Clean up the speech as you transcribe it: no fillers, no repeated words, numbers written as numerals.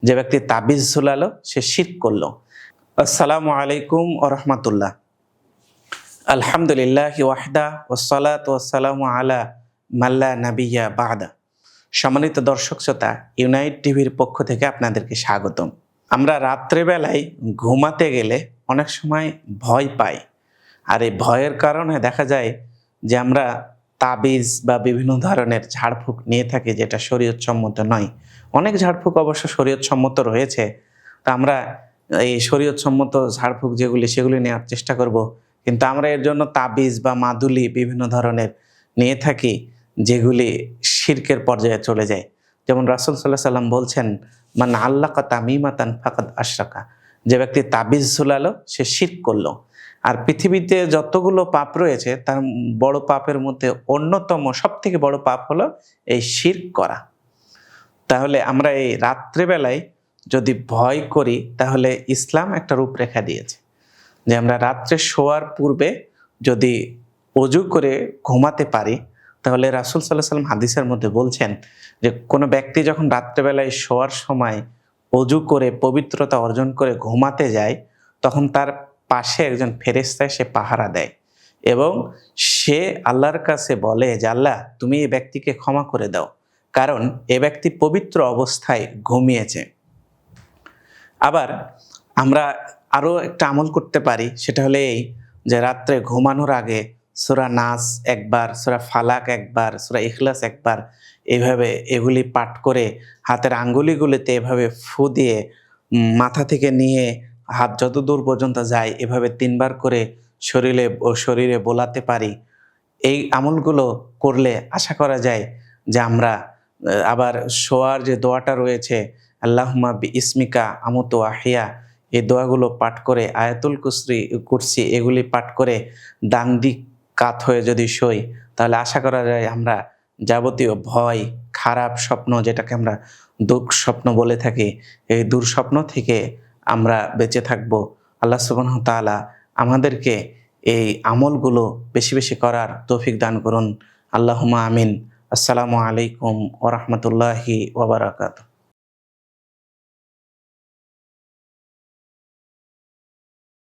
যে ব্যক্তি তাবিজ ঝুলালো সে শিরক করলো। আসসালামু আলাইকুম ওয়া রাহমাতুল্লাহ। আলহামদুলিল্লাহি ওয়াহদা ওয়াসসালাতু ওয়াসসালামু আলা মাল্লা নাবিয়্যা বা'দা। সম্মানিত দর্শক শ্রোতা, ইউনাইট টিভির পক্ষ থেকে আপনাদেরকে স্বাগতম। আমরা রাত্রেবেলায় ঘুমাতে গেলে অনেক সময় ভয় পাই, আর এই ভয়ের কারণে দেখা যায় যে আমরা তাবিজ বা বিভিন্ন ধরনের ঝাড়ফুঁক নিয়ে থাকি, যেটা শরীয়তসম্মত নয়। অনেক ঝাড়ফুঁক অবশ্য শরীয়তসম্মত রয়েছে, তা আমরা এই শরীয়তসম্মত ঝাড়ফুঁক যেগুলি সেগুলি নেওয়ার চেষ্টা করব, কিন্তু আমরা এর জন্য তাবিজ বা মাদুলি বিভিন্ন ধরনের নিয়ে থাকি যেগুলি শিরকের পর্যায়ে চলে যায়। যেমন রাসূল সাল্লাল্লাহু আলাইহি সাল্লাম বলছেন, মান আল্লাকা তামিমাতান ফাকাদ আশরাকা। যে ব্যক্তি তাবিজ ঝুলালো সে শিরক করলো। আর পৃথিবীতে যতগুলো পাপ রয়েছে তার বড় পাপের মধ্যে অন্যতম সবথেকে বড় পাপ হলো এই শিরক করা। তাহলে আমরা এই রাত্রেবেলায় যদি ভয় করি, তাহলে ইসলাম একটা রূপরেখা দিয়েছে যে আমরা রাত্রে শোয়ার পূর্বে যদি অজু করে ঘুমাতে পারি, তাহলে রাসূল সাল্লাল্লাহু আলাইহি সাল্লাম হাদিসের মধ্যে বলছেন যে কোনো ব্যক্তি যখন রাত্রেবেলায় শোয়ার সময় অজু করে পবিত্রতা অর্জন করে ঘুমাতে যায়, তখন তার পাশে একজন ফেরেশতা সে পাহারা দেয় এবং সে আল্লাহর কাছে বলে যে আল্লাহ, তুমি এই ব্যক্তিকে ক্ষমা করে দাও, কারণ এ ব্যক্তি পবিত্র অবস্থায় ঘুমিয়েছে। আবার আমরা আরও একটা আমল করতে পারি, সেটা হলো এই যে রাত্রে ঘুমানোর আগে সূরা নাস একবার, সূরা ফালাক একবার, সূরা ইখলাস একবার, এইভাবে এগুলি পাঠ করে হাতের আঙ্গুলিগুলিতে এভাবে ফু দিয়ে মাথা থেকে নিয়ে হাত যত দূর পর্যন্ত যায় এভাবে ৩ বার করে শরীরে বোলাতে পারি। এই আমলগুলো করলে আশা করা যায় যে আমরা আবার শোয়ার যে দোয়াটা রয়েছে, আল্লাহুম্মা বিইসমিকা আমুতু ওয়া আহইয়া, এই দোয়াগুলো পাঠ করে আয়াতুল কুরসি এগুলি পাঠ করে ডান দিক কাত হয়ে যদি শুই, তাহলে আশা করা যায় আমরা যাবতীয় ভয়, খারাপ স্বপ্ন, যেটাকে আমরা দুঃস্বপ্ন বলে থাকি, এই দুঃস্বপ্ন থেকে আমরা বেঁচে থাকব। আল্লাহ সুবহানাহু ওয়া তাআলা আমাদেরকে এই আমলগুলো বেশি বেশি করার তৌফিক দান করুন। আল্লাহুম্মা আমিন। আসসালামু আলাইকুম ওয়া রাহমাতুল্লাহি ওয়া বারাকাতুহু।